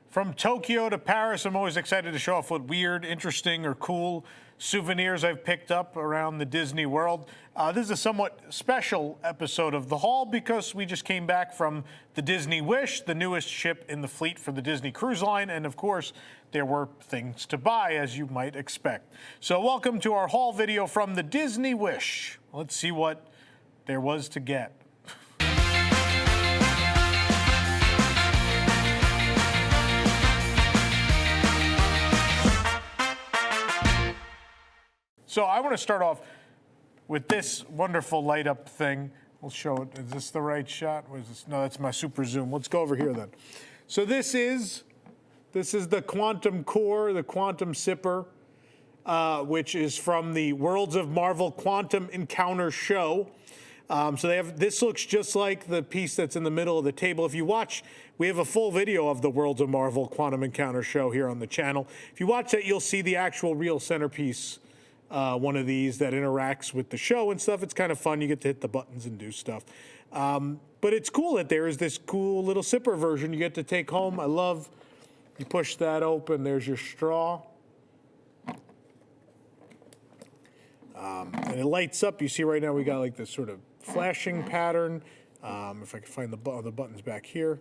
From Tokyo to Paris, I'm always excited to show off what weird, interesting, or cool souvenirs I've picked up around the Disney world. This is a somewhat special episode of The Haul because we just came back from the Disney Wish, the newest ship in the fleet for the Disney Cruise Line, and of course, there were things to buy, as you might expect. So welcome to our haul video from the Disney Wish. Let's see what there was to get. So I want to start off with this wonderful light up thing. We'll show it. Is this the right shot? What is this? No, that's my super zoom. Let's go over here then. So this is the Quantum Core, the Quantum Sipper, which is from the Worlds of Marvel Quantum Encounter show. So they have, this looks just like the piece that's in the middle of the table. If you watch, we have a full video of the Worlds of Marvel Quantum Encounter show here on the channel. If you watch that, you'll see the actual real centerpiece. One of these that interacts with the show and stuff. It's kind of fun. You get to hit the buttons and do stuff. But it's cool that there is this cool little sipper version you get to take home. I love, you push that open, there's your straw. And it lights up. You see right now we got like this sort of flashing pattern. If I can find the buttons back here.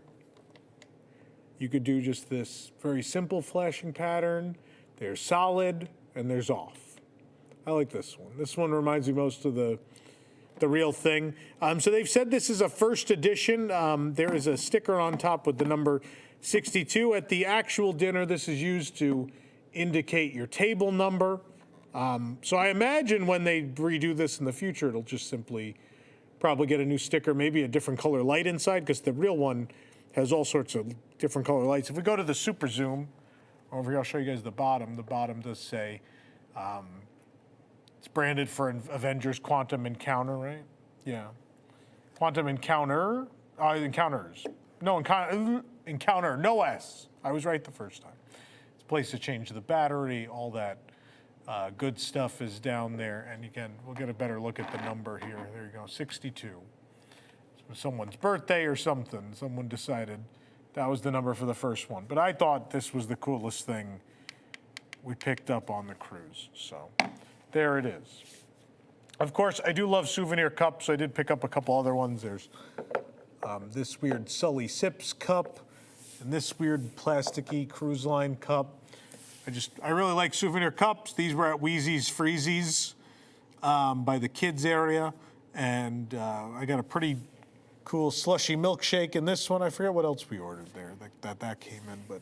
You could do just this very simple flashing pattern. There's solid and there's off. I like this one. This one reminds me most of the real thing. So they've said this is a first edition. There is a sticker on top with the number 62. At the actual dinner, this is used to indicate your table number. So I imagine when they redo this in the future, it'll just simply probably get a new sticker, maybe a different color light inside, because the real one has all sorts of different color lights. If we go to the super zoom, over here, I'll show you guys the bottom. The bottom does say, it's branded for Avengers Quantum Encounter, right? Yeah. Quantum Encounter, Encounters. No, Encounter, no S. I was right the first time. It's a place to change the battery, all that good stuff is down there. And again, we'll get a better look at the number here. There you go, 62. It's someone's birthday or something. Someone decided that was the number for the first one. But I thought this was the coolest thing we picked up on the cruise, so. There it is. Of course, I do love souvenir cups. So I did pick up a couple other ones. There's this weird Sully Sips cup and this weird plasticky cruise line cup. I really like souvenir cups. These were at Wheezy's Freezies by the kids area. And I got a pretty cool slushy milkshake in this one. I forget what else we ordered there that came in, but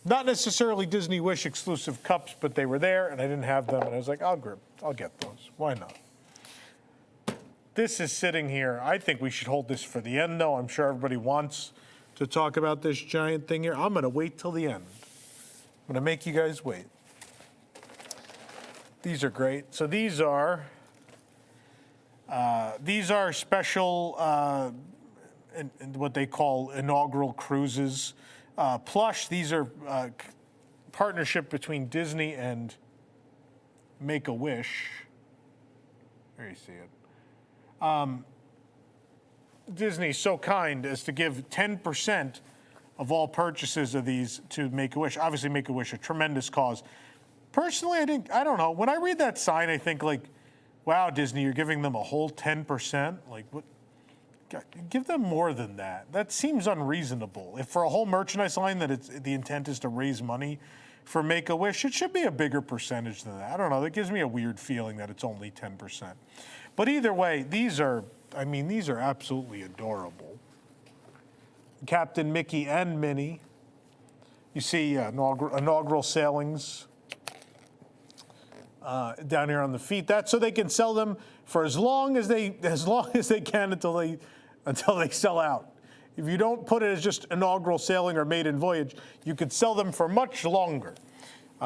not necessarily Disney Wish exclusive cups, but they were there and I didn't have them. And I was like, I'll get those. Why not? This is sitting here. I think we should hold this for the end, though. I'm sure everybody wants to talk about this giant thing here. I'm going to wait till the end. I'm going to make you guys wait. These are great. So these are special, what they call inaugural cruises. Plush, these are partnership between Disney and Make-A-Wish. There you see it. Disney's so kind as to give 10% of all purchases of these to Make-A-Wish. Obviously, Make-A-Wish, a tremendous cause. Personally, I don't know. When I read that sign, I think like, wow, Disney, you're giving them a whole 10%? Like, what? Give them more than that. That seems unreasonable. If for a whole merchandise line that the intent is to raise money for Make-A-Wish, it should be a bigger percentage than that. I don't know. That gives me a weird feeling that it's only 10%. But either way, these are absolutely adorable. Captain Mickey and Minnie. You see inaugural sailings down here on the feet. That's so they can sell them for as long as they can until they sell out. If you don't put it as just inaugural sailing or maiden voyage, you could sell them for much longer.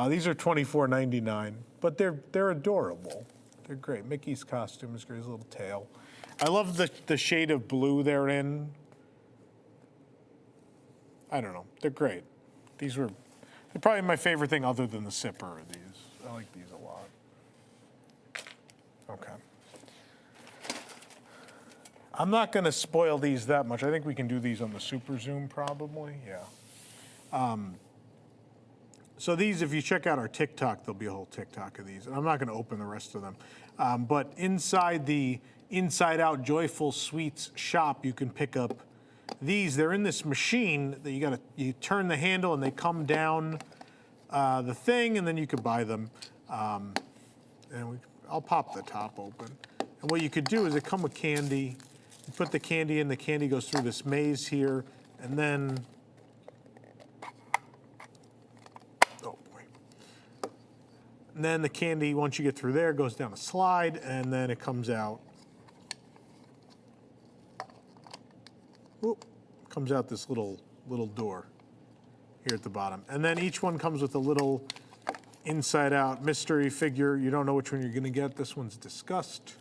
These are $24.99, but they're adorable. They're great. Mickey's costume is great, his little tail. I love the shade of blue they're in. I don't know, they're great. They're probably my favorite thing other than the sipper of these. I like these a lot. Okay. I'm not going to spoil these that much. I think we can do these on the super zoom probably, yeah. So these, if you check out our TikTok, there'll be a whole TikTok of these. And I'm not going to open the rest of them. But inside the Inside Out Joyful Sweets shop, you can pick up these. They're in this machine that you turn the handle and they come down the thing, and then you could buy them. I'll pop the top open. And what you could do is they come with candy. You put the candy in, the candy goes through this maze here, and then, oh boy. And then the candy, once you get through there, goes down a slide, and then it comes out. Whoop, comes out this little door here at the bottom. And then each one comes with a little Inside Out mystery figure. You don't know which one you're gonna get. This one's Disgust.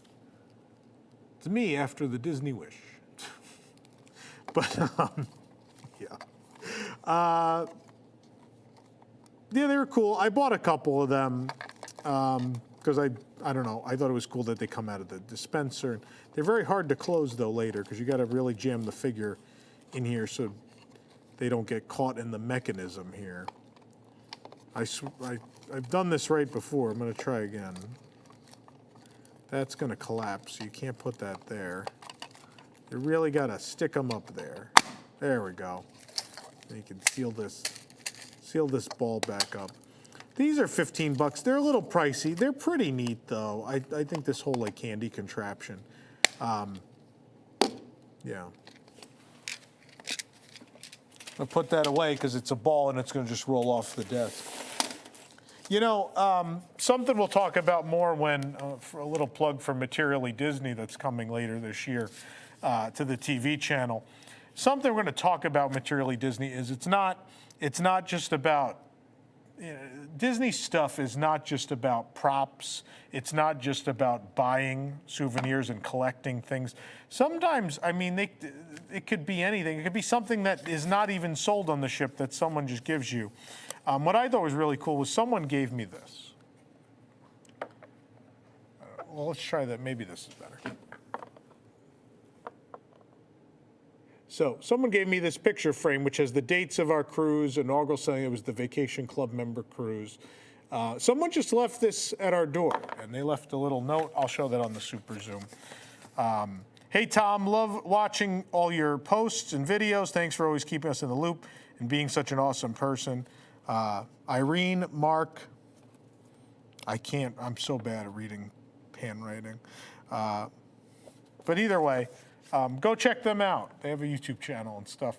It's me after the Disney Wish. But, yeah. Yeah, they were cool. I bought a couple of them because I don't know, I thought it was cool that they come out of the dispenser. They're very hard to close though later because you got to really jam the figure in here so they don't get caught in the mechanism here. I've done this right before. I'm going to try again. That's going to collapse, so you can't put that there. You really got to stick them up there. There we go. And you can seal this ball back up. These are 15 bucks. They're a little pricey. They're pretty neat though. I think this whole like candy contraption. Yeah. I'll put that away because it's a ball and it's going to just roll off the desk. You know, something we'll talk about more when, for a little plug for Materially Disney that's coming later this year to the TV channel. Something we're going to talk about Materially Disney is it's not just about, Disney stuff is not just about props. It's not just about buying souvenirs and collecting things. Sometimes, I mean, it could be anything. It could be something that is not even sold on the ship that someone just gives you. What I thought was really cool was someone gave me this. Well, let's try that. Maybe this is better. So someone gave me this picture frame, which has the dates of our cruise, inaugural saying it was the Vacation Club member cruise. Someone just left this at our door, and they left a little note. I'll show that on the Super Zoom. Hey, Tom, love watching all your posts and videos. Thanks for always keeping us in the loop and being such an awesome person. Irene, Mark, I'm so bad at reading handwriting. But either way, go check them out. They have a YouTube channel and stuff.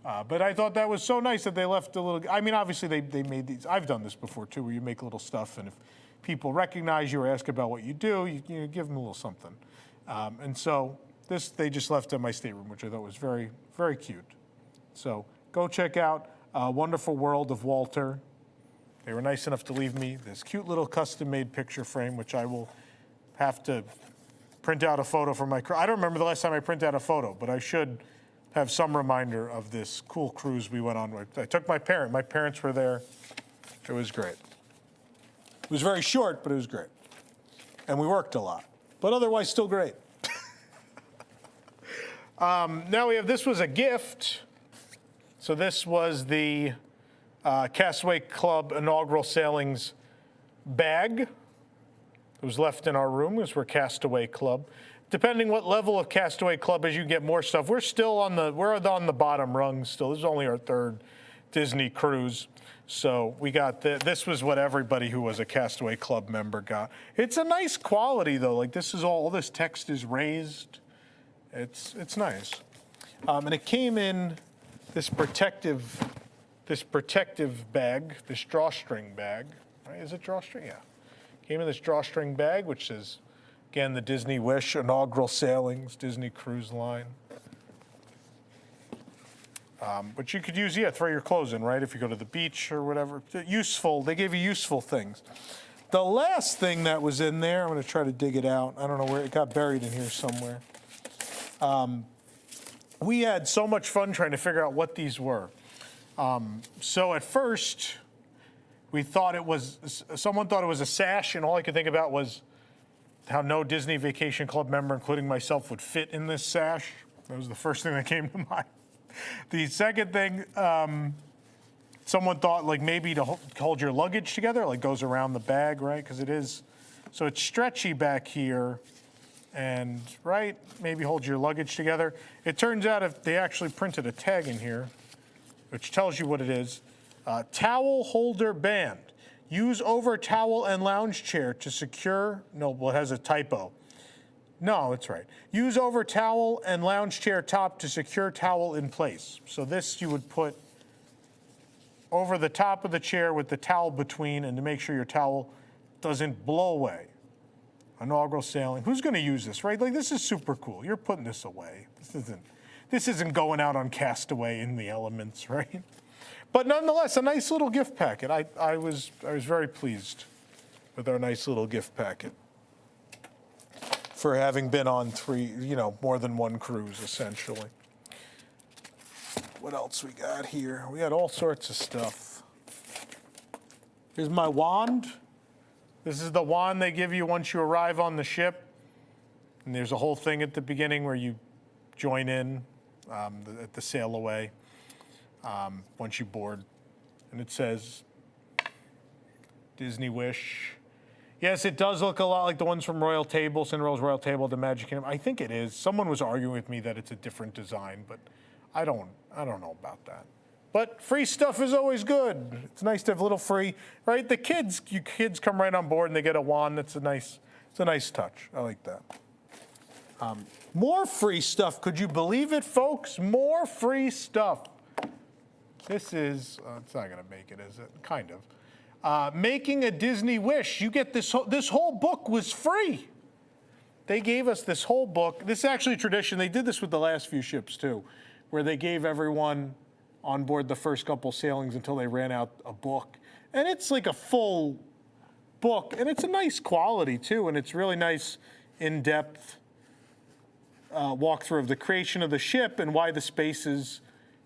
But I thought that was so nice that they left a little, I mean, obviously they made these, I've done this before too, where you make little stuff, and if people recognize you or ask about what you do, you give them a little something. And so this, they just left in my stateroom, which I thought was very, very cute. So go check out Wonderful World of Walter. They were nice enough to leave me this cute little custom-made picture frame, which I will have to print out a photo for my crew. I don't remember the last time I printed out a photo, but I should have some reminder of this cool cruise we went on with. I took my parents were there. It was great. It was very short, but it was great. And we worked a lot, but otherwise still great. Now we have, this was a gift. So this was the Castaway Club inaugural sailings bag. It was left in our room. This was Castaway Club. Depending what level of Castaway Club, as you get more stuff, we're on the bottom rung still. This is only our third Disney cruise. So we got this was what everybody who was a Castaway Club member got. It's a nice quality though. Like this is all this text is raised. It's nice. And it came in this protective bag, this drawstring bag. Right? Is it drawstring? Yeah. Came in this drawstring bag, which is, again, the Disney Wish inaugural sailings, Disney Cruise Line. But you could use, throw your clothes in, right? If you go to the beach or whatever. Useful, they gave you useful things. The last thing that was in there, I'm going to try to dig it out. I don't know where, it got buried in here somewhere. We had so much fun trying to figure out what these were. So at first, someone thought it was a sash, and all I could think about was how no Disney Vacation Club member, including myself, would fit in this sash. That was the first thing that came to mind. The second thing, someone thought like maybe to hold your luggage together, like goes around the bag, right? Because it is, so it's stretchy back here, and right, maybe hold your luggage together. It turns out if they actually printed a tag in here, which tells you what it is, towel holder band. Use over towel and lounge chair to secure, no, well, it has a typo. No, it's right. Use over towel and lounge chair top to secure towel in place. So this you would put over the top of the chair with the towel between, and to make sure your towel doesn't blow away. Inaugural sailing. Who's going to use this, right? Like, this is super cool. You're putting this away. This isn't going out on Castaway in the elements, right? But nonetheless, a nice little gift packet. I was very pleased with our nice little gift packet for having been on more than one cruise, essentially. What else we got here? We got all sorts of stuff. Here's my wand. This is the wand they give you once you arrive on the ship. And there's a whole thing at the beginning where you join in at the sail away once you board. And it says Disney Wish. Yes, it does look a lot like the ones from Royal Table, Cinderella's Royal Table, the Magic Kingdom. I think it is. Someone was arguing with me that it's a different design, but I don't know about that. But free stuff is always good. It's nice to have a little free, right? You kids come right on board and they get a wand. It's a nice touch. I like that. More free stuff. Could you believe it, folks? More free stuff. This is, it's not going to make it, is it? Kind of. Making a Disney Wish. You get this whole book was free. They gave us this whole book. This is actually a tradition. They did this with the last few ships too, where they gave everyone on board the first couple sailings until they ran out a book. And it's like a full book, and it's a nice quality too, and it's really nice in-depth walkthrough of the creation of the ship and why the spaces,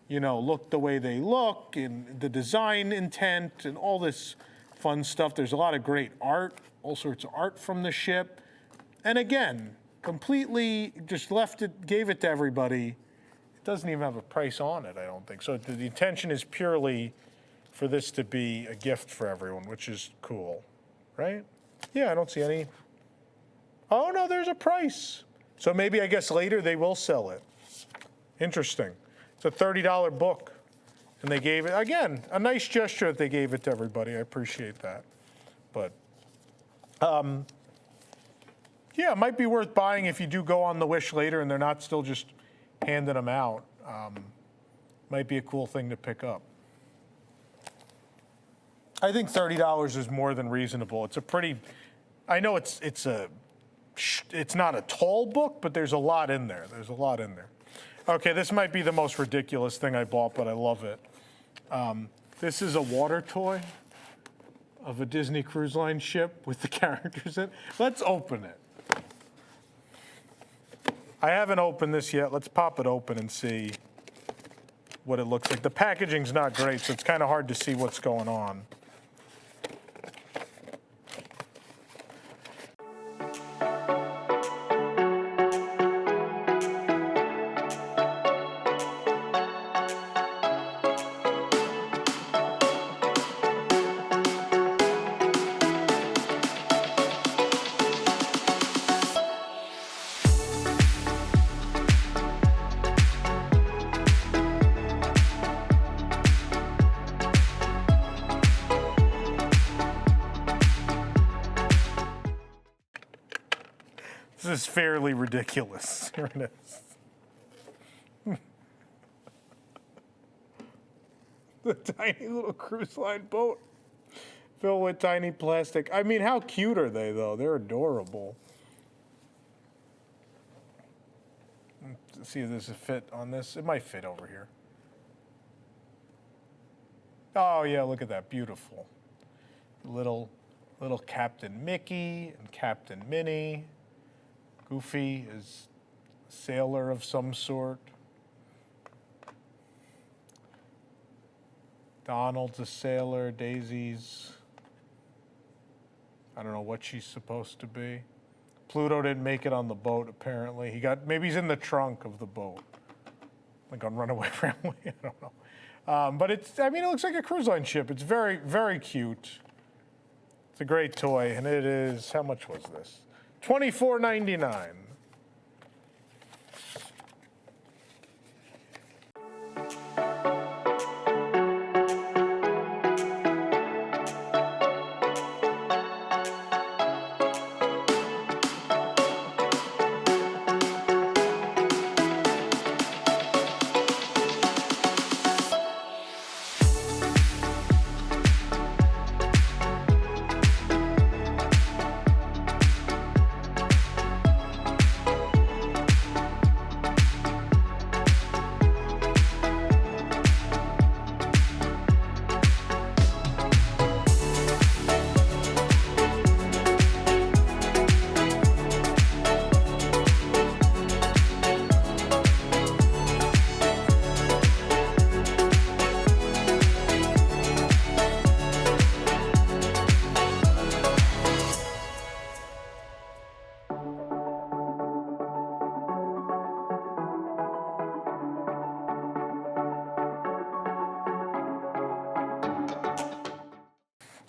look the way they look, and the design intent and all this fun stuff. There's a lot of great art, all sorts of art from the ship. And again, completely just gave it to everybody. It doesn't even have a price on it, I don't think. So the intention is purely for this to be a gift for everyone, which is cool, right? Yeah, I don't see any. Oh no, there's a price. So maybe, I guess later they will sell it. Interesting. It's a $30 book. And they gave it, again, a nice gesture that they gave it to everybody. I appreciate that. But, yeah, it might be worth buying if you do go on the Wish later and they're not still just handing them out. Might be a cool thing to pick up. I think $30 is more than reasonable. It's a pretty, I know it's not a tall book, but there's a lot in there. There's a lot in there. Okay, this might be the most ridiculous thing I bought, but I love it. This is a water toy of a Disney Cruise Line ship with the characters in it. Let's open it. I haven't opened this yet. Let's pop it open and see what it looks like. The packaging's not great, so it's kind of hard to see what's going on. This is fairly ridiculous. Here it is. The tiny little cruise line boat filled with tiny plastic. I mean, how cute are they, though? They're adorable. Let's see if this will fit on this. It might fit over here. Oh, yeah, look at that. Beautiful. Little Captain Mickey and Captain Minnie. Goofy is a sailor of some sort. Donald's a sailor. Daisy's, I don't know what she's supposed to be. Pluto didn't make it on the boat, apparently. Maybe he's in the trunk of the boat. Like on Runaway Railway, I don't know. But it looks like a cruise line ship. It's very, very cute. It's a great toy, and it is, how much was this? $24.99.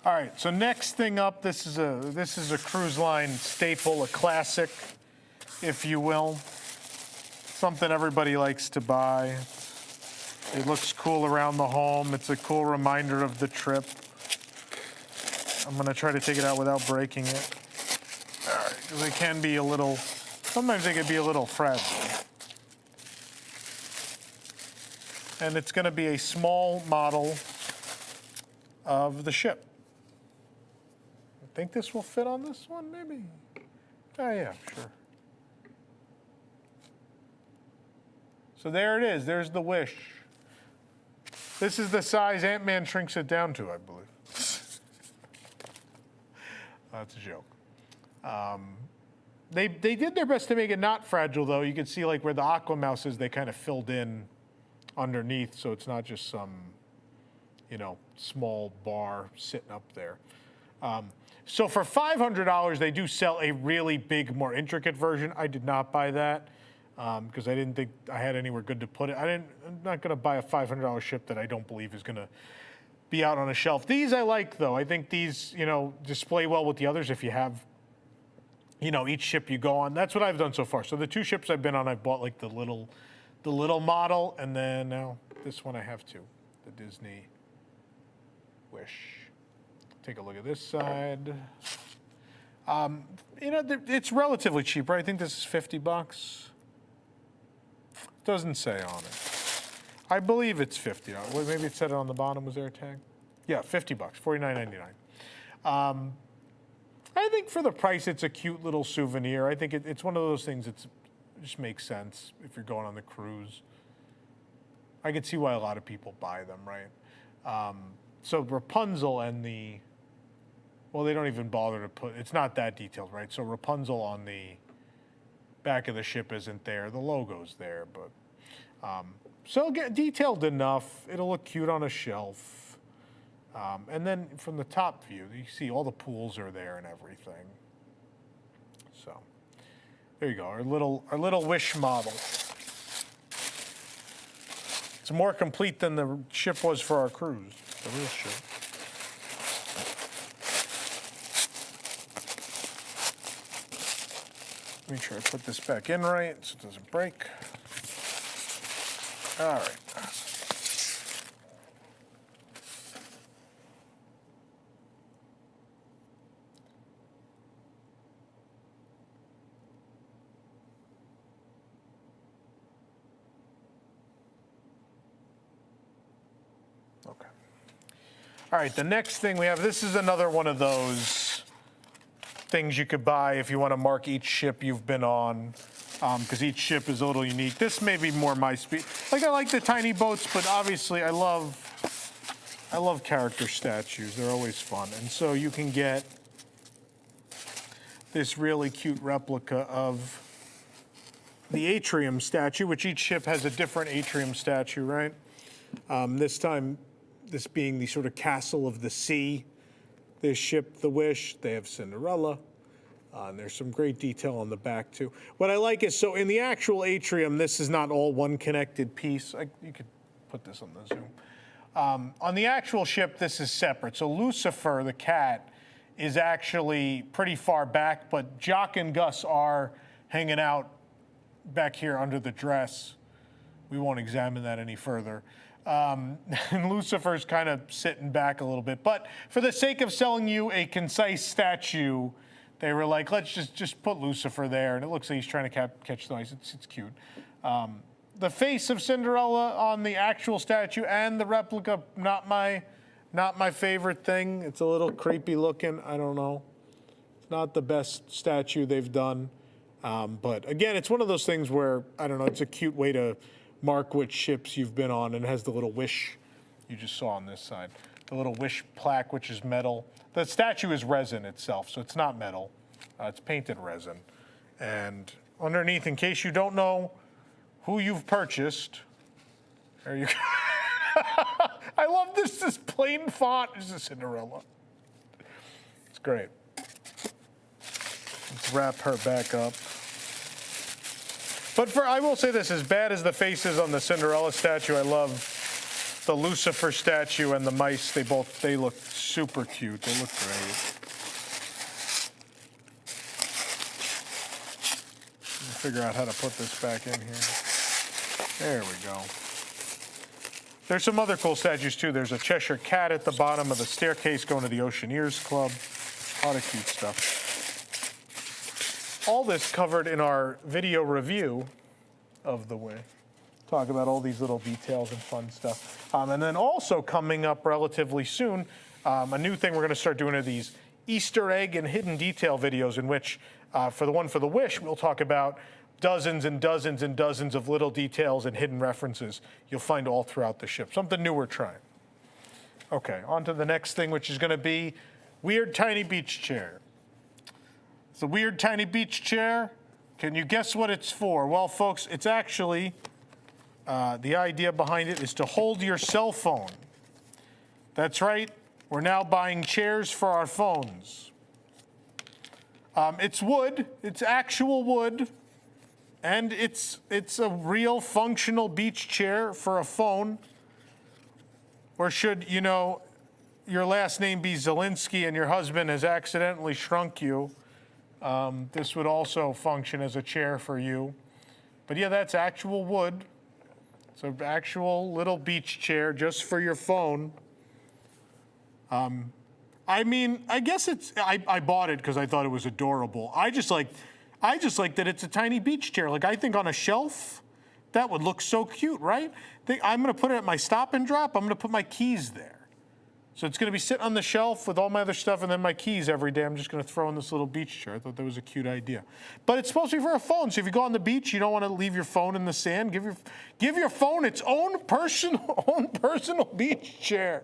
All right, so next thing up, this is a cruise line staple, a classic, if you will. Something everybody likes to buy. It looks cool around the home. It's a cool reminder of the trip. I'm gonna try to take it out without breaking it. All right, because it can be a little, sometimes they can be a little fragile. And it's gonna be a small model of the ship. I think this will fit on this one, maybe? Oh, yeah, sure. So there it is. There's the Wish. This is the size Ant-Man shrinks it down to, I believe. That's a joke. They did their best to make it not fragile, though. You can see, like, where the Aqua Mouse is, they kind of filled in underneath, so it's not just some, small bar sitting up there. So for $500, they do sell a really big, more intricate version. I did not buy that because I didn't think I had anywhere good to put it. I'm not going to buy a $500 ship that I don't believe is going to be out on a shelf. These I like, though. I think these, display well with the others if you have, each ship you go on. That's what I've done so far. So the two ships I've been on, I've bought like the little model, and then now this one I have too, the Disney Wish. Take a look at this side. It's relatively cheap, right? I think this is $50. Doesn't say on it. I believe it's $50. Well, maybe it said it on the bottom. Was there a tag? Yeah, $50, $49.99. I think for the price, it's a cute little souvenir. I think it's one of those things that just makes sense if you're going on the cruise. I could see why a lot of people buy them, right? So Rapunzel and well, they don't even bother to put, it's not that detailed, right? So Rapunzel on the back of the ship isn't there. The logo's there, but, so detailed enough. It'll look cute on a shelf. And then from the top view, you see all the pools are there and everything. So there you go, our little Wish model. It's more complete than the ship was for our cruise, the real ship. Make sure I put this back in right so it doesn't break. All right. Okay. All right, the next thing we have, this is another one of those things you could buy if you want to mark each ship you've been on, because each ship is a little unique. This may be more my speed. Like, I like the tiny boats, but obviously I love character statues. They're always fun. And so you can get this really cute replica of the Atrium statue, which each ship has a different Atrium statue, right? This time, this being the sort of castle of the sea. This ship, the Wish, they have Cinderella. And there's some great detail on the back too. What I like is, so in the actual Atrium, this is not all one connected piece. You could put this on the Zoom. On the actual ship, this is separate. So Lucifer, the cat, is actually pretty far back, but Jock and Gus are hanging out back here under the dress. We won't examine that any further. And Lucifer's kind of sitting back a little bit. But for the sake of selling you a concise statue, they were like, let's just put Lucifer there. And it looks like he's trying to catch the ice. It's cute. The face of Cinderella on the actual statue and the replica, not my favorite thing. It's a little creepy looking. I don't know. It's not the best statue they've done. But again, it's one of those things where, I don't know, it's a cute way to mark which ships you've been on, and it has the little wish you just saw on this side. The little wish plaque, which is metal. The statue is resin itself, so it's not metal. It's painted resin. And underneath, in case you don't know who you've purchased, there you go. I love this plain font. This is Cinderella. It's great. Let's wrap her back up. But I will say this, as bad as the face is on the Cinderella statue, I love the Lucifer statue and the mice. They look super cute. They look great. Figure out how to put this back in here. There we go. There's some other cool statues too. There's a Cheshire Cat at the bottom of the staircase going to the Oceaneers Club. A lot of cute stuff. All this covered in our video review of the Way. Talk about all these little details and fun stuff. And then also coming up relatively soon, a new thing we're going to start doing are these Easter egg and hidden detail videos, in which for the one for the Wish, we'll talk about dozens and dozens and dozens of little details and hidden references you'll find all throughout the ship. Something new we're trying. Okay, on to the next thing, which is going to be Weird Tiny Beach Chair. It's a weird tiny beach chair. Can you guess what it's for? Well, folks, it's actually, the idea behind it is to hold your cell phone. That's right. We're now buying chairs for our phones. It's wood. It's actual wood. And it's a real functional beach chair for a phone. Or should, you know, your last name be Zelensky and your husband has accidentally shrunk you, this would also function as a chair for you. But yeah, that's actual wood. It's an actual little beach chair just for your phone. I mean, I guess I bought it because I thought it was adorable. I just like that it's a tiny beach chair. Like, I think on a shelf, that would look so cute, right? I'm gonna put it at my stop and drop. I'm gonna put my keys there. So it's going to be sitting on the shelf with all my other stuff and then my keys every day. I'm just going to throw in this little beach chair. I thought that was a cute idea. But it's supposed to be for a phone. So if you go on the beach, you don't want to leave your phone in the sand. Give your phone its own personal beach chair.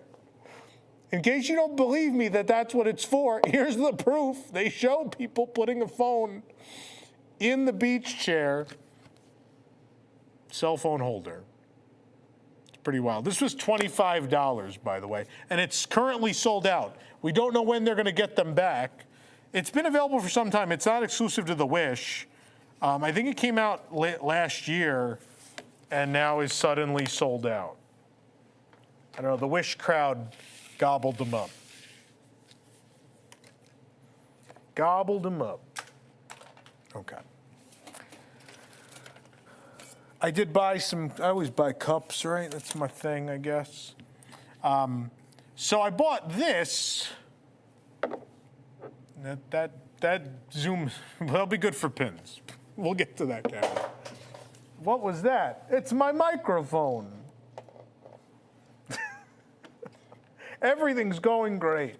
In case you don't believe me that that's what it's for, here's the proof. They show people putting a phone in the beach chair. Cell phone holder. Pretty wild. This was $25, by the way, and it's currently sold out. We don't know when they're going to get them back. It's been available for some time. It's not exclusive to the Wish. I think it came out last year and now is suddenly sold out. I don't know, the Wish crowd gobbled them up. Gobbled them up. Okay. I did buy I always buy cups, right? That's my thing, I guess. So I bought this. That zoom, that'll be good for pins. We'll get to that camera. What was that? It's my microphone. Everything's going great.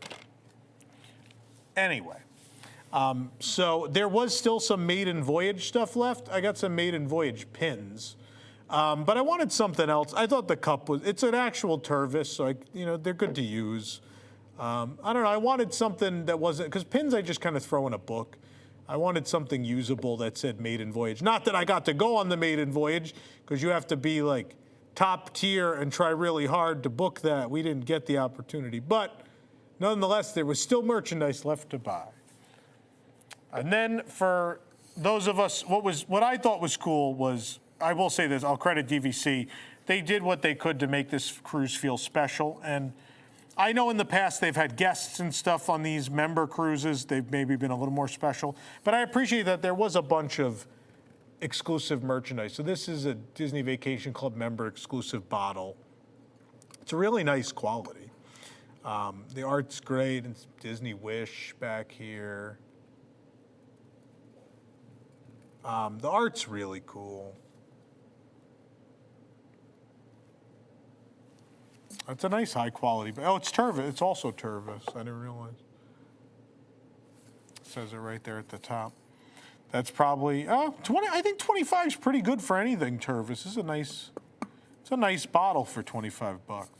Anyway. So there was still some Maiden Voyage stuff left. I got some Maiden Voyage pins. But I wanted something else. I thought the cup it's an actual Tervis, so they're good to use. I don't know, I wanted something that wasn't, because pins I just kind of throw in a book. I wanted something usable that said Maiden Voyage. Not that I got to go on the Maiden Voyage, because you have to be like top tier and try really hard to book that. We didn't get the opportunity. But nonetheless, there was still merchandise left to buy. And then for those of us, what I thought was cool was, I will say this, I'll credit DVC. They did what they could to make this cruise feel special. And I know in the past they've had guests and stuff on these member cruises. They've maybe been a little more special. But I appreciate that there was a bunch of exclusive merchandise. So this is a Disney Vacation Club member exclusive bottle. It's a really nice quality. The art's great. It's Disney Wish back here. The art's really cool. It's a nice high quality. Oh, it's Tervis. It's also Tervis. I didn't realize. It says it right there at the top. That's probably 20. I think 25 is pretty good for anything. Tervis is it's a nice bottle for 25 bucks.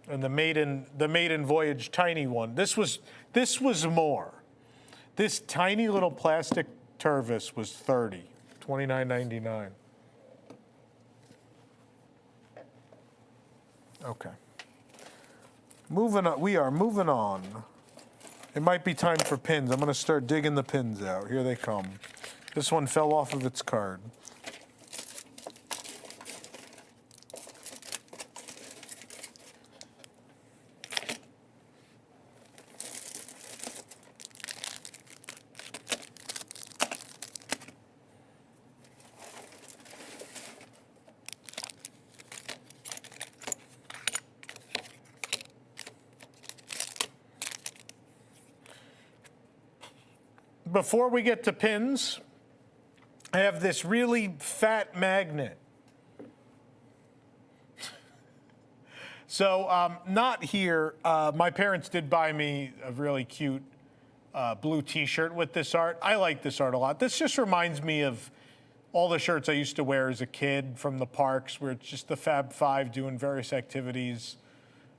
And the maiden voyage tiny one. This was more. This tiny little plastic Tervis was $29.99. Okay. Moving on. We are moving on. It might be time for pins. I'm going to start digging the pins out. Here they come. This one fell off of its card. Before we get to pins, I have this really fat magnet. So not here. My parents did buy me a really cute blue t-shirt with this art. I like this art a lot. This just reminds me of all the shirts I used to wear as a kid from the parks, where it's just the Fab Five doing various activities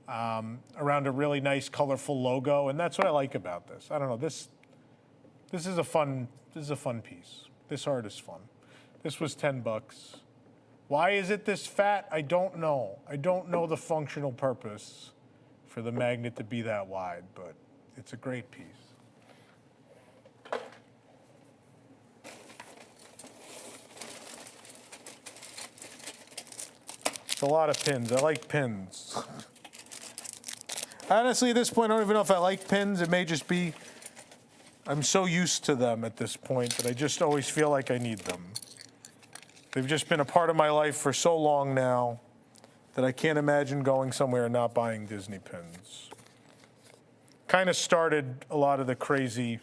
around a really nice, colorful logo. And that's what I like about this. I don't know, this is a fun piece. This art is fun. This was 10 bucks. Why is it this fat? I don't know. I don't know the functional purpose for the magnet to be that wide, but it's a great piece. It's a lot of pins. I like pins. Honestly, at this point, I don't even know if I like pins. It may just be I'm so used to them at this point that I just always feel like I need them. They've just been a part of my life for so long now that I can't imagine going somewhere and not buying Disney pins. Kind of started a lot of the crazy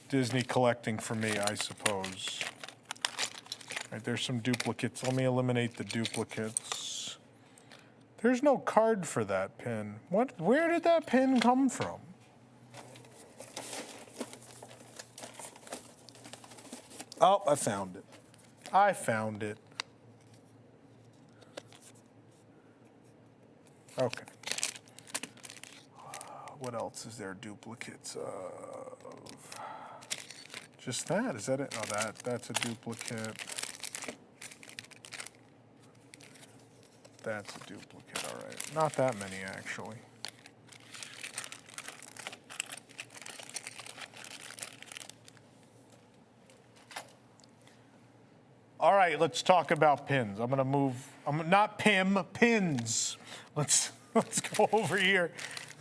Disney collecting for me, I suppose. All right, there's some duplicates. Let me eliminate the duplicates. There's no card for that pin. Where did that pin come from? Oh, I found it. I found it. Okay. What else is there duplicates of? Just that? Is that it? Oh, that's a duplicate. That's a duplicate, all right. Not that many, actually. All right, let's talk about pins. I'm gonna move, not pins. Let's go over here.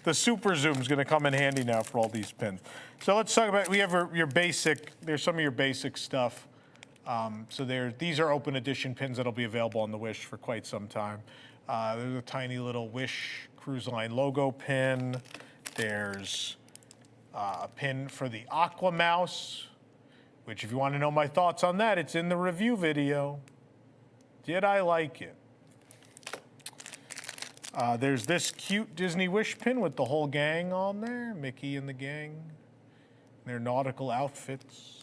The super zoom's gonna come in handy now for all these pins. So let's talk about, we have your basic, there's some of your basic stuff. These are open edition pins that'll be available on the Wish for quite some time. There's a tiny little Wish Cruise Line logo pin. There's a pin for the Aqua Mouse, which if you want to know my thoughts on that, it's in the review video. Did I like it? There's this cute Disney Wish pin with the whole gang on there, Mickey and the gang, their nautical outfits.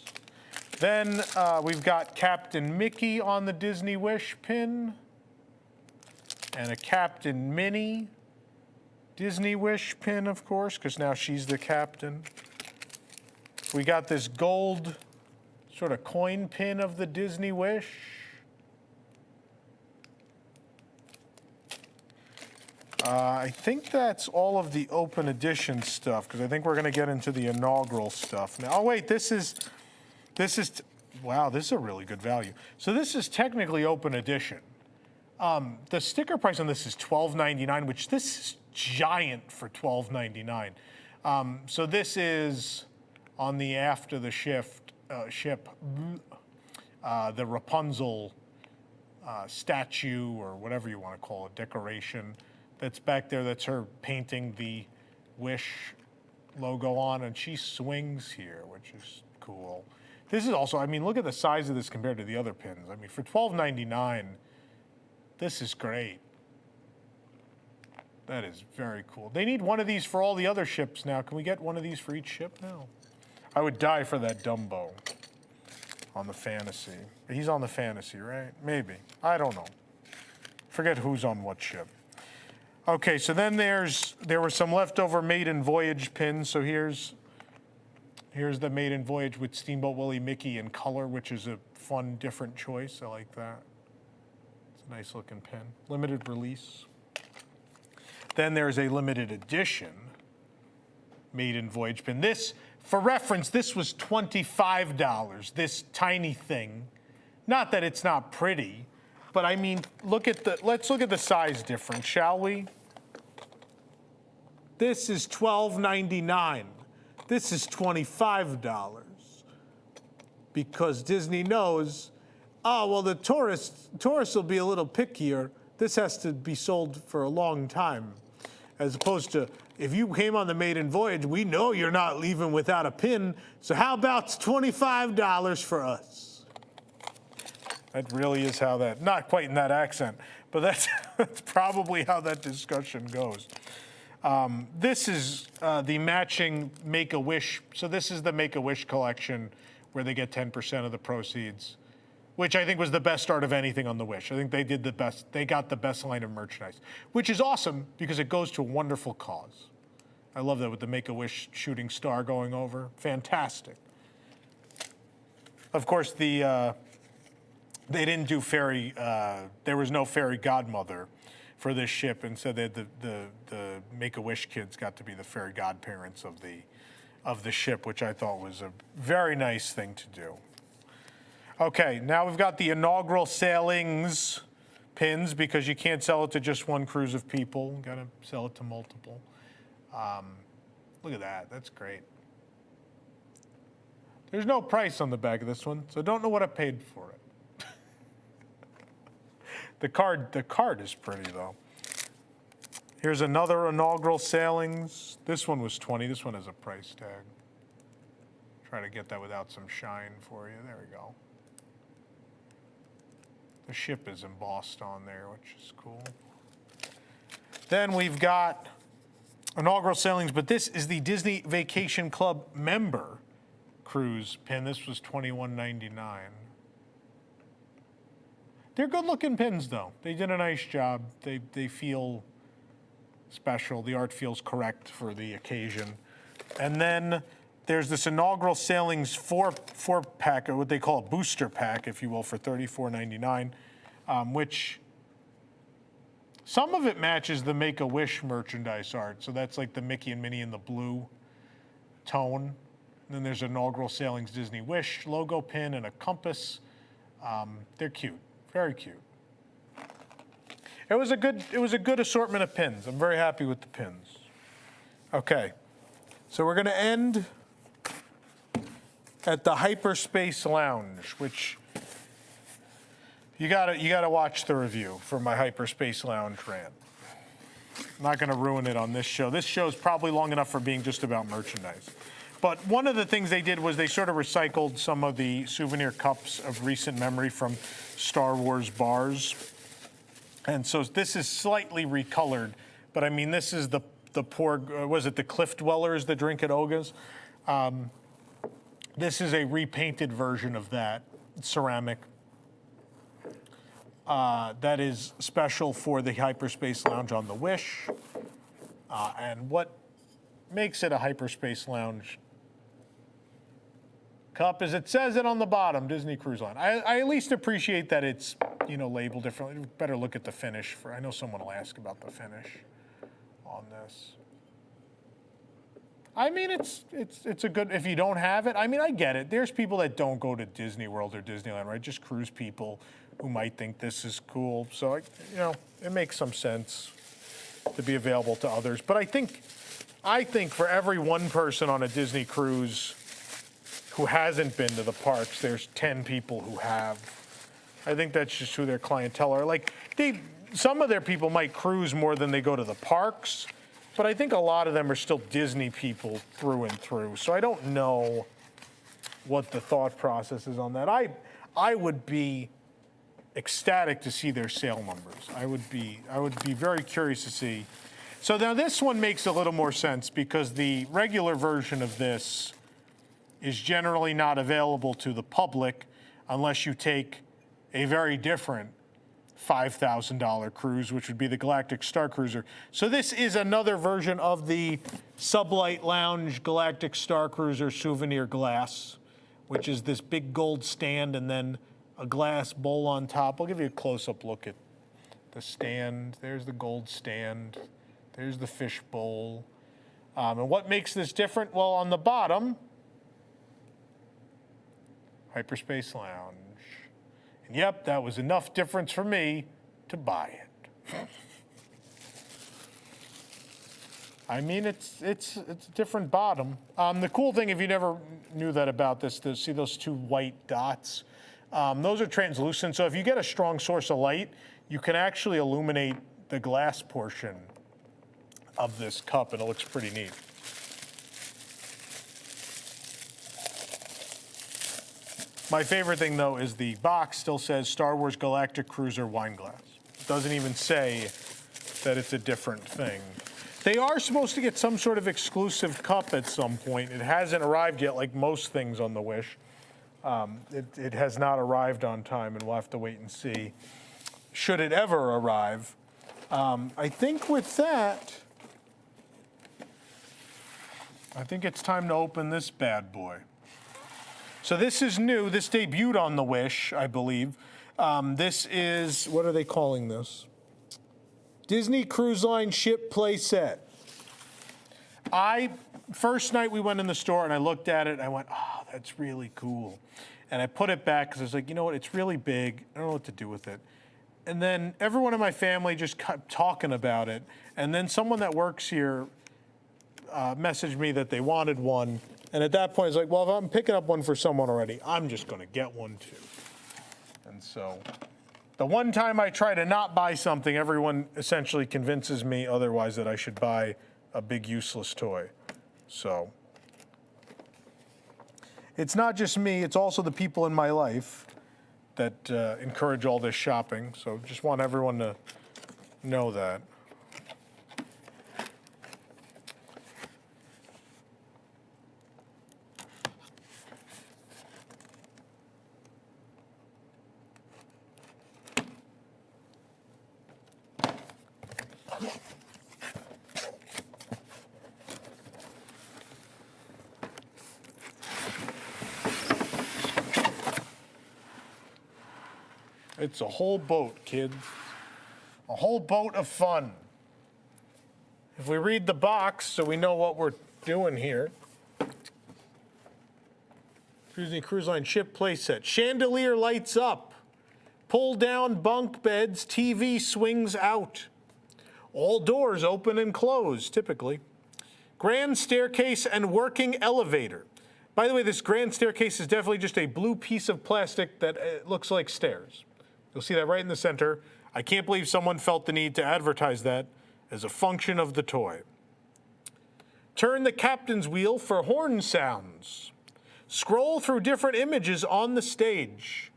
Then we've got Captain Mickey on the Disney Wish pin, and a Captain Minnie Disney Wish pin, of course, because now she's the captain. We got this gold sort of coin pin of the Disney Wish. I think that's all of the open edition stuff, because I think we're going to get into the inaugural stuff now. Oh, wait, this is, wow, this is a really good value. So this is technically open edition. The sticker price on this is $12.99, which this is giant for $12.99. So this is on the after the ship, the Rapunzel statue, or whatever you want to call it, decoration that's back there. That's her painting the Wish logo on, and she swings here, which is cool. This is also, I mean, look at the size of this compared to the other pins. I mean, for $12.99, this is great. That is very cool. They need one of these for all the other ships now. Can we get one of these for each ship now? I would die for that Dumbo on the Fantasy. He's on the Fantasy, right? Maybe. I don't know. Forget who's on what ship. Okay, so then there were some leftover Maiden Voyage pins. So here's the Maiden Voyage with Steamboat Willie Mickey in color, which is a fun, different choice. I like that. It's a nice looking pin. Limited release. Then there's a limited edition Maiden Voyage pin. This, for reference, this was $25, this tiny thing. Not that it's not pretty, but I mean, let's look at the size difference, shall we? This is $12.99. This is $25. Because Disney knows, oh, well, the tourists will be a little pickier. This has to be sold for a long time. As opposed to, if you came on the Maiden Voyage, we know you're not leaving without a pin, so how about $25 for us? That really is how that, not quite in that accent, but that's probably how that discussion goes. This is the matching Make-A-Wish. So this is the Make-A-Wish collection where they get 10% of the proceeds, which I think was the best start of anything on the Wish. I think they did the best. They got the best line of merchandise, which is awesome because it goes to a wonderful cause. I love that with the Make-A-Wish shooting star going over. Fantastic. Of course, they didn't do fairy, there was no fairy godmother for this ship. Instead, the Make-A-Wish kids got to be the fairy godparents of the ship, which I thought was a very nice thing to do. Okay, now we've got the inaugural sailings pins, because you can't sell it to just one cruise of people. You gotta sell it to multiple. Look at that, that's great. There's no price on the back of this one, so don't know what I paid for it. The card is pretty though. Here's another inaugural sailings. This one was $20. This one has a price tag. Try to get that without some shine for you. There we go. The ship is embossed on there, which is cool. Then we've got inaugural sailings, but this is the Disney Vacation Club member cruise pin. This was $21.99. They're good-looking pins, though. They did a nice job. They feel special. The art feels correct for the occasion. And then there's this inaugural sailings four-pack, or what they call a booster pack, if you will, for $34.99, which some of it matches the Make-A-Wish merchandise art. So that's like the Mickey and Minnie in the blue tone. And then there's inaugural sailings Disney Wish logo pin and a compass. They're cute, very cute. It was a good assortment of pins. I'm very happy with the pins. Okay, so we're going to end at the Hyperspace Lounge, which you gotta watch the review for my Hyperspace Lounge rant. I'm not going to ruin it on this show. This show's probably long enough for being just about merchandise. But one of the things they did was they sort of recycled some of the souvenir cups of recent memory from Star Wars bars. And so this is slightly recolored, but I mean, this is the poor, was it the Cliff Dwellers that drink at Oga's? This is a repainted version of that, ceramic. That is special for the Hyperspace Lounge on the Wish. And what makes it a Hyperspace Lounge cup is it says it on the bottom, Disney Cruise Line. I at least appreciate that it's, labeled differently. Better look at the finish. I know someone will ask about the finish. on this. I mean, it's a good, if you don't have it, I mean, I get it. There's people that don't go to Disney World or Disneyland, right? Just cruise people who might think this is cool. So, you know, it makes some sense to be available to others. But I think for every one person on a Disney cruise who hasn't been to the parks, there's 10 people who have. I think that's just who their clientele are. Like, some of their people might cruise more than they go to the parks, but I think a lot of them are still Disney people through and through. So I don't know what the thought process is on that. I would be ecstatic to see their sale numbers. I would be very curious to see. So now this one makes a little more sense because the regular version of this is generally not available to the public unless you take a very different $5,000 cruise, which would be the Galactic Star Cruiser. So this is another version of the Sublight Lounge Galactic Star Cruiser souvenir glass, which is this big gold stand and then a glass bowl on top. I'll give you a close-up look at the stand. There's the gold stand. There's the fish bowl. And what makes this different? Well, on the bottom, Hyperspace Lounge. And yep, that was enough difference for me to buy it. I mean, it's a different bottom. The cool thing, if you never knew that about this, to see those two white dots, those are translucent. So if you get a strong source of light, you can actually illuminate the glass portion of this cup, and it looks pretty neat. My favorite thing, though, is the box still says Star Wars Galactic Cruiser wine glass. It doesn't even say that it's a different thing. They are supposed to get some sort of exclusive cup at some point. It hasn't arrived yet, like most things on the Wish. It has not arrived on time, and we'll have to wait and see. Should it ever arrive? I think with that, I think it's time to open this bad boy. So this is new. This debuted on the Wish, I believe. This is, what are they calling this? Disney Cruise Line Ship Playset. First night we went in the store and I looked at it, I went, oh, that's really cool. And I put it back because I was like, you know what, it's really big. I don't know what to do with it. And then everyone in my family just kept talking about it. And then someone that works here messaged me that they wanted one. And at that point, I was like, well, if I'm picking up one for someone already, I'm just going to get one too. And so the one time I try to not buy something, everyone essentially convinces me otherwise that I should buy a big useless toy. So it's not just me, it's also the people in my life that encourage all this shopping. So just want everyone to know that. It's a whole boat, kids. A whole boat of fun. If we read the box so we know what we're doing here. Disney Cruise Line Ship Playset. Chandelier lights up. Pull down bunk beds. TV swings out. All doors open and close, typically. Grand staircase and working elevator. By the way, this grand staircase is definitely just a blue piece of plastic that looks like stairs. You'll see that right in the center. I can't believe someone felt the need to advertise that as a function of the toy. Turn the captain's wheel for horn sounds. Scroll through different images on the stage.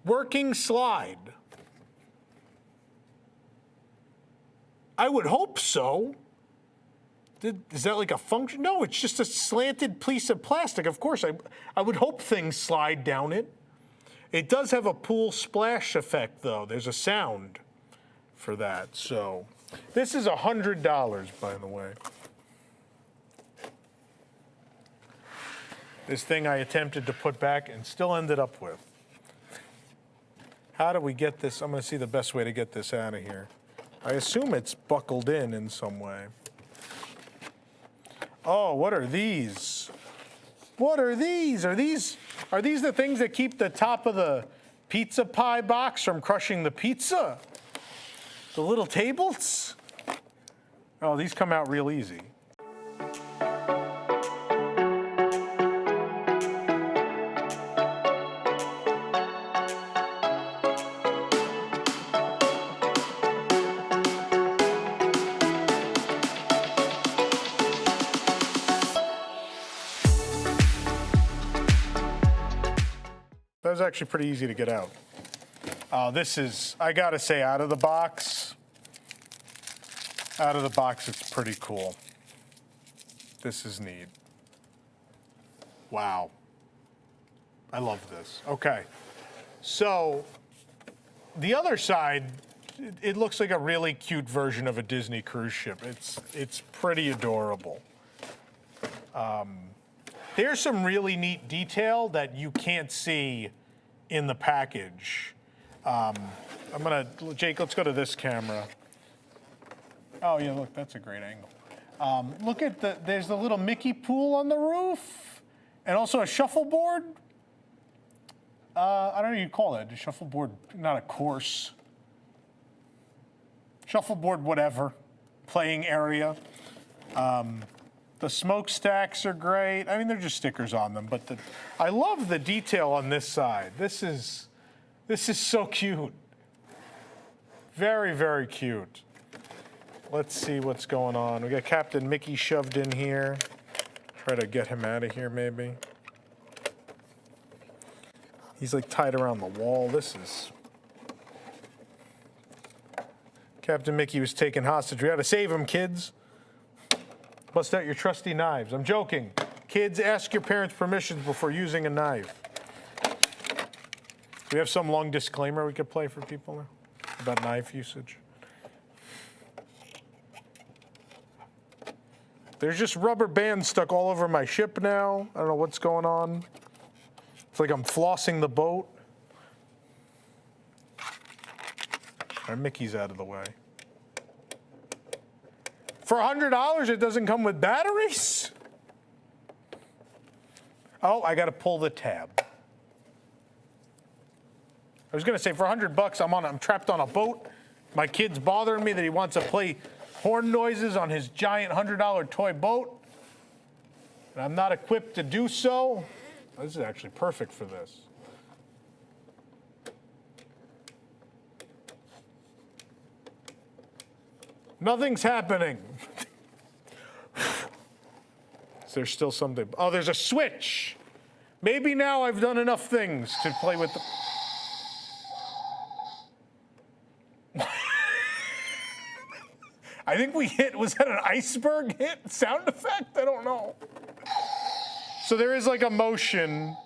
Working slide. I would hope so. Is that like a function? No, it's just a slanted piece of plastic. Of course, I would hope things slide down it. It does have a pool splash effect, though. There's a sound for that. So this is $100, by the way. This thing I attempted to put back and still ended up with. How do we get this? I'm going to see the best way to get this out of here. I assume it's buckled in some way. Oh, what are these? What are these? Are these the things that keep the top of the pizza pie box from crushing the pizza? The little tables? Oh, these come out real easy. That was actually pretty easy to get out. This is, I gotta say, out of the box, it's pretty cool. This is neat. Wow. I love this. Okay. So, the other side, it looks like a really cute version of a Disney cruise ship. It's pretty adorable. There's some really neat detail that you can't see in the package. Jake, let's go to this camera. Oh yeah, look, that's a great angle. Look at there's the little Mickey pool on the roof, and also a shuffleboard. I don't know what you call that, a shuffleboard, not a course. Shuffleboard, whatever, playing area. The smokestacks are great. I mean, they're just stickers on them, but I love the detail on this side. This is so cute. Very, very cute. Let's see what's going on. We got Captain Mickey shoved in here. Try to get him out of here, maybe. He's like tied around the wall. Captain Mickey was taken hostage. We had to save him, kids. Bust out your trusty knives. I'm joking. Kids, ask your parents' permission before using a knife. Do we have some long disclaimer we could play for people now about knife usage? There's just rubber bands stuck all over my ship now. I don't know what's going on. It's like I'm flossing the boat. All right, Mickey's out of the way. For $100, it doesn't come with batteries? Oh, I got to pull the tab. I was going to say, for $100, I'm trapped on a boat. My kid's bothering me that he wants to play horn noises on his giant $100 toy boat. And I'm not equipped to do so. This is actually perfect for this. Nothing's happening. Is there still something? Oh, there's a switch. Maybe now I've done enough things to play with the... I think we hit, was that an iceberg hit sound effect? I don't know. So there is like a motion.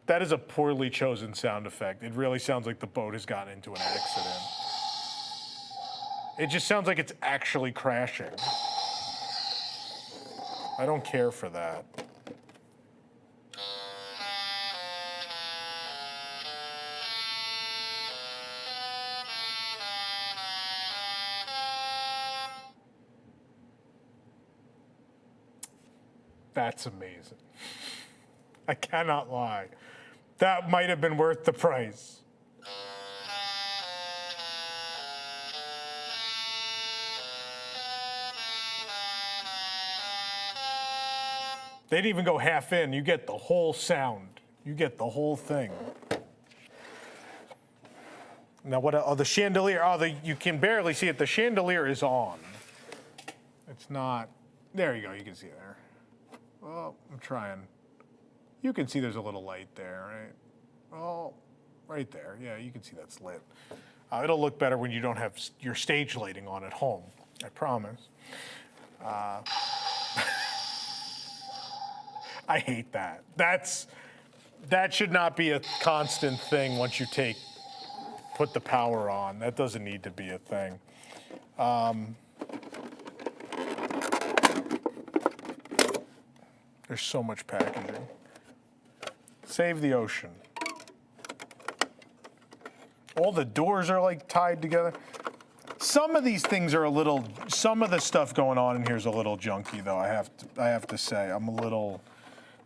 That is a poorly chosen sound effect. It really sounds like the boat has gotten into an accident. It just sounds like it's actually crashing. I don't care for that. That's amazing. I cannot lie. That might have been worth the price. They didn't even go half in. You get the whole sound. You get the whole thing. Now what? Oh, the chandelier. Oh, you can barely see it. The chandelier is on. It's not. There you go. You can see it there. Oh, I'm trying. You can see there's a little light there, right? Oh, right there. Yeah, you can see that's lit. It'll look better when you don't have your stage lighting on at home. I promise. I hate that. That should not be a constant thing once you put the power on. That doesn't need to be a thing. There's so much packaging. Save the ocean. All the doors are like tied together. Some of these things are a little, some of the stuff going on in here is a little junky though, I have to say. I'm a little,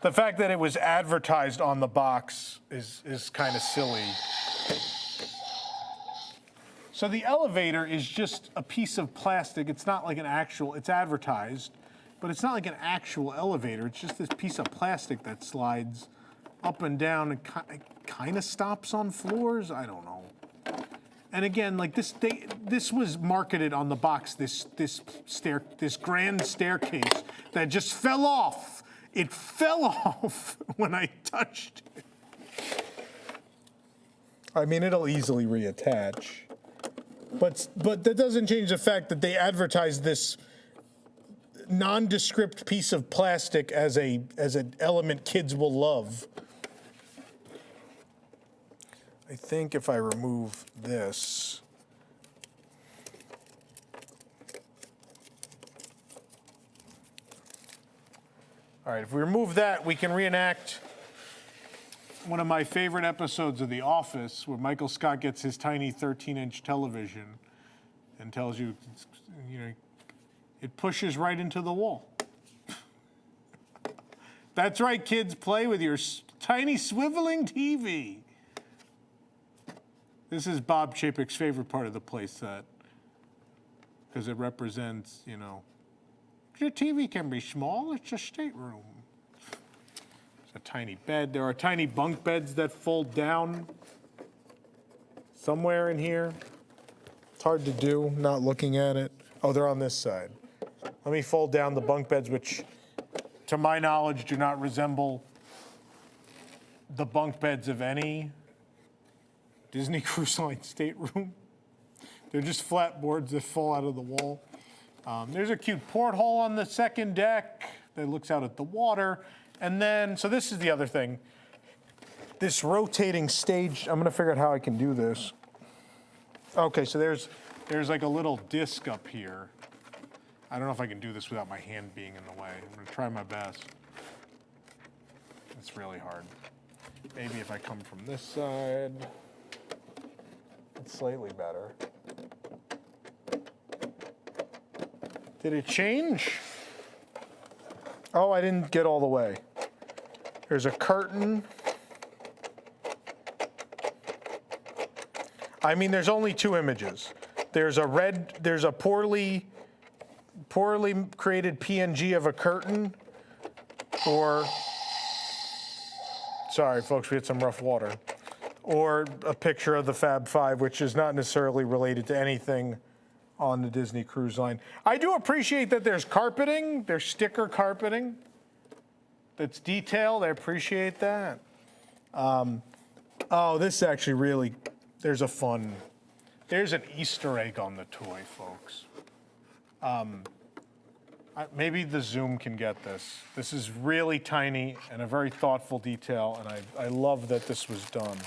the fact that it was advertised on the box is kind of silly. So the elevator is just a piece of plastic. It's not like an actual, it's advertised, but it's not like an actual elevator. It's just this piece of plastic that slides up and down and kind of stops on floors. I don't know. And again, like this was marketed on the box, this grand staircase that just fell off. It fell off when I touched it. I mean, it'll easily reattach. But that doesn't change the fact that they advertised this nondescript piece of plastic as an element kids will love. I think if I remove this, all right, if we remove that, we can reenact one of my favorite episodes of The Office, where Michael Scott gets his tiny 13-inch television and tells you, it pushes right into the wall. That's right, kids, play with your tiny swiveling TV. This is Bob Chapek's favorite part of the playset, because it represents, your TV can be small, it's a stateroom. It's a tiny bed. There are tiny bunk beds that fold down somewhere in here. It's hard to do, not looking at it. Oh, they're on this side. Let me fold down the bunk beds, which, to my knowledge, do not resemble the bunk beds of any Disney Cruise Line stateroom. They're just flat boards that fall out of the wall. There's a cute porthole on the second deck that looks out at the water. And then, so this is the other thing. This rotating stage, I'm gonna figure out how I can do this. Okay, so there's like a little disc up here. I don't know if I can do this without my hand being in the way. I'm gonna try my best. It's really hard. Maybe if I come from this side. It's slightly better. Did it change? Oh, I didn't get all the way. There's a curtain. I mean, there's only two images. There's a poorly created PNG of a curtain, or, sorry folks, we had some rough water, or a picture of the Fab Five, which is not necessarily related to anything on the Disney Cruise Line. I do appreciate that there's carpeting, there's sticker carpeting that's detailed. I appreciate that. Oh, this is actually really, there's an Easter egg on the toy, folks. Maybe the zoom can get this. This is really tiny and a very thoughtful detail, and I love that this was done.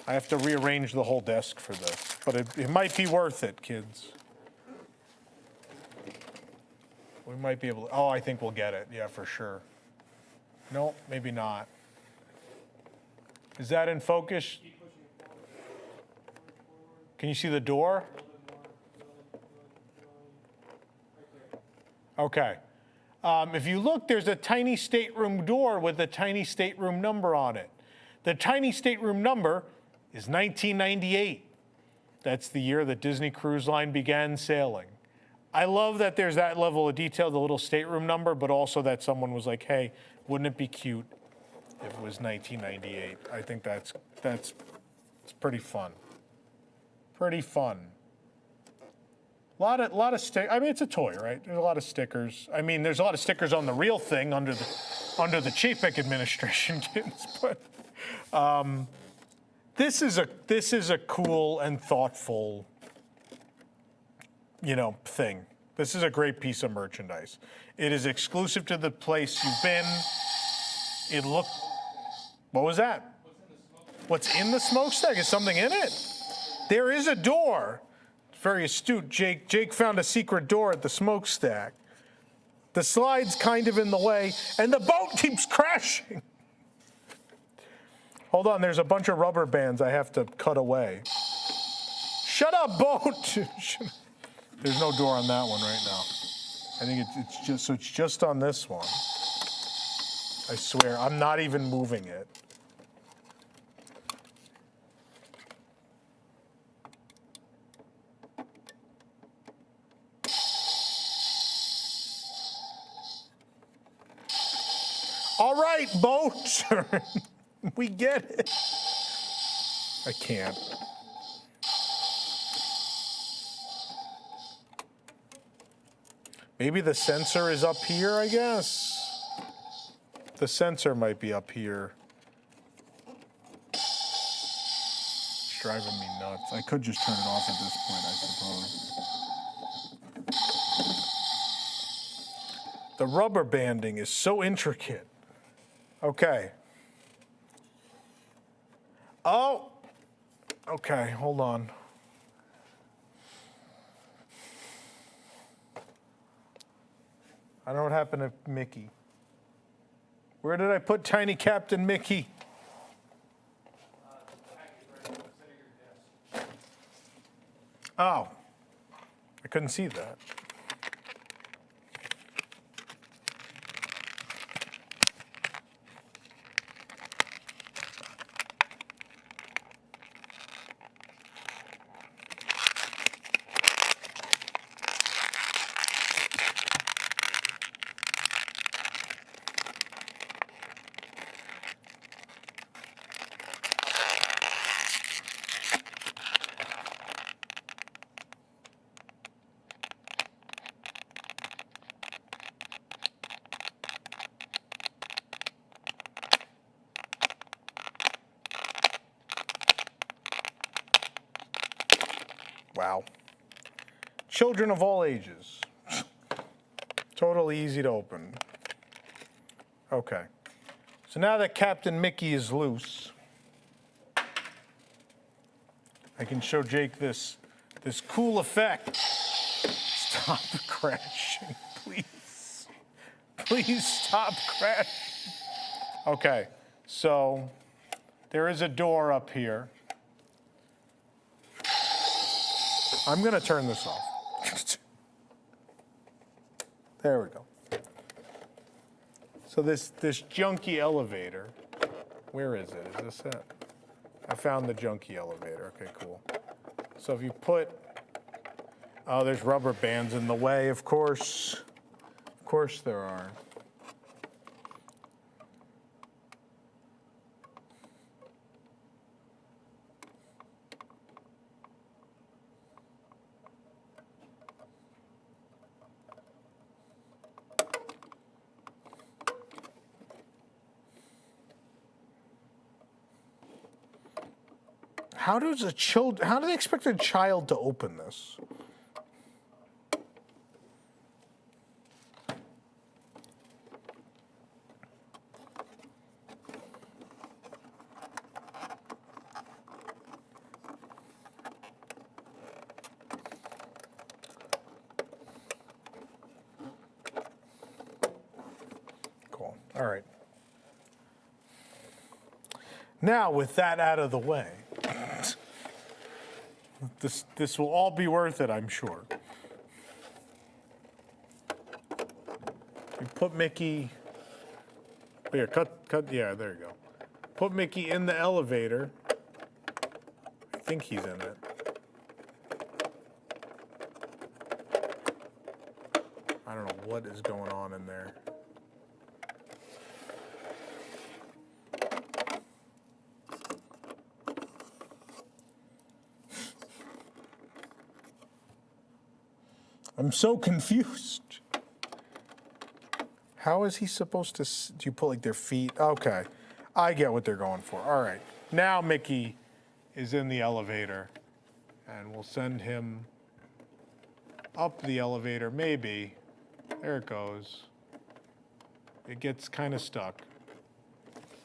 I have to rearrange the whole desk for this, but it might be worth it, kids. We might be able to, oh, I think we'll get it, yeah, for sure. No, maybe not. Is that in focus? Can you see the door? Okay. If you look, there's a tiny stateroom door with a tiny stateroom number on it. The tiny stateroom number is 1998. That's the year that Disney Cruise Line began sailing. I love that there's that level of detail, the little stateroom number, but also that someone was like, hey, wouldn't it be cute if it was 1998? I think that's it's pretty fun. Pretty fun. A lot of stickers. I mean, it's a toy, right? There's a lot of stickers. I mean, there's a lot of stickers on the real thing under the Chapek administration, kids. But this is a cool and thoughtful, thing. This is a great piece of merchandise. It is exclusive to the place you've been. It looked. What was that? What's in the smokestack? Is something in it? There is a door. Very astute, Jake. Jake found a secret door at the smokestack. The slide's kind of in the way, and the boat keeps crashing. Hold on, there's a bunch of rubber bands I have to cut away. Shut up, boat! There's no door on that one right now. I think it's just on this one. I swear, I'm not even moving it. All right, boat. We get it. I can't. Maybe the sensor is up here, I guess. The sensor might be up here. It's driving me nuts. I could just turn it off at this point, I suppose. The rubber banding is so intricate. Okay. Oh, okay, hold on. I don't know what happened to Mickey. Where did I put Tiny Captain Mickey? Oh, I couldn't see that. Wow. Children of all ages. Totally easy to open. Okay. So now that Captain Mickey is loose, I can show Jake this cool effect. Stop crashing, please. Please stop crashing. Okay, so there is a door up here. I'm gonna turn this off. There we go. So this junky elevator, where is it? Is this it? I found the junky elevator. Okay, cool. So if you put, oh, there's rubber bands in the way, of course. Of course there are. How do they expect a child to open this? Cool. All right. Now, with that out of the way, this will all be worth it, I'm sure. You put Mickey, here, cut, yeah, there you go. Put Mickey in the elevator. I think he's in it. I don't know what is going on in there. I'm so confused. How is he supposed to, do you put like their feet? Okay, I get what they're going for. All right, now Mickey is in the elevator and we'll send him up the elevator, maybe. There it goes. It gets kind of stuck.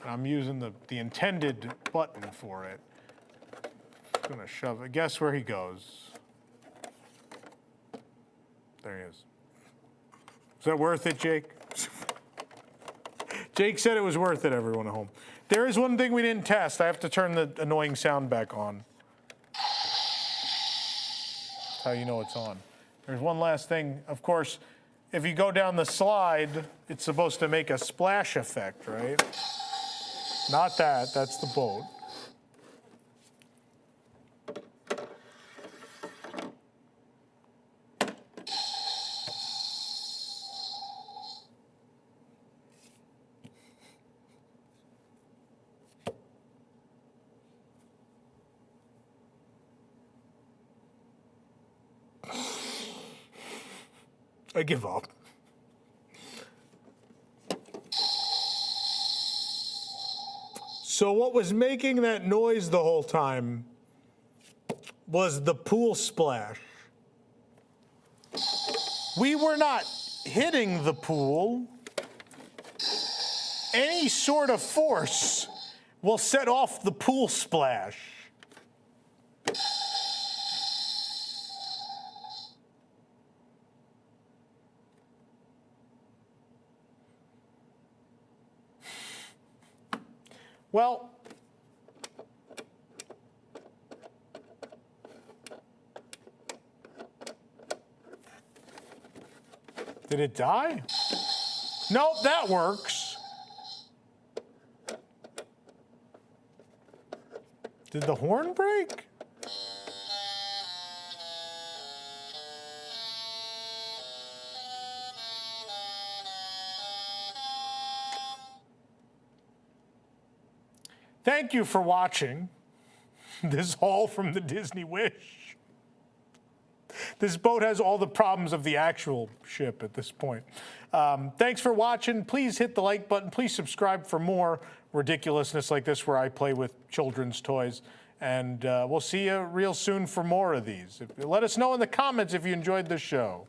I'm using the intended button for it. I'm gonna shove it, guess where he goes? There he is. Is that worth it, Jake? Jake said it was worth it, everyone at home. There is one thing we didn't test. I have to turn the annoying sound back on. how you know it's on. There's one last thing. Of course, if you go down the slide, it's supposed to make a splash effect, right? Not that. That's the boat. I give up. So what was making that noise the whole time was the pool splash. We were not hitting the pool. Any sort of force will set off the pool splash. Well, did it die? Nope, that works. Did the horn break? Thank you for watching this haul from the Disney Wish. This boat has all the problems of the actual ship at this point. Thanks for watching. Please hit the like button. Please subscribe for more ridiculousness like this where I play with children's toys. And we'll see you real soon for more of these. Let us know in the comments if you enjoyed the show.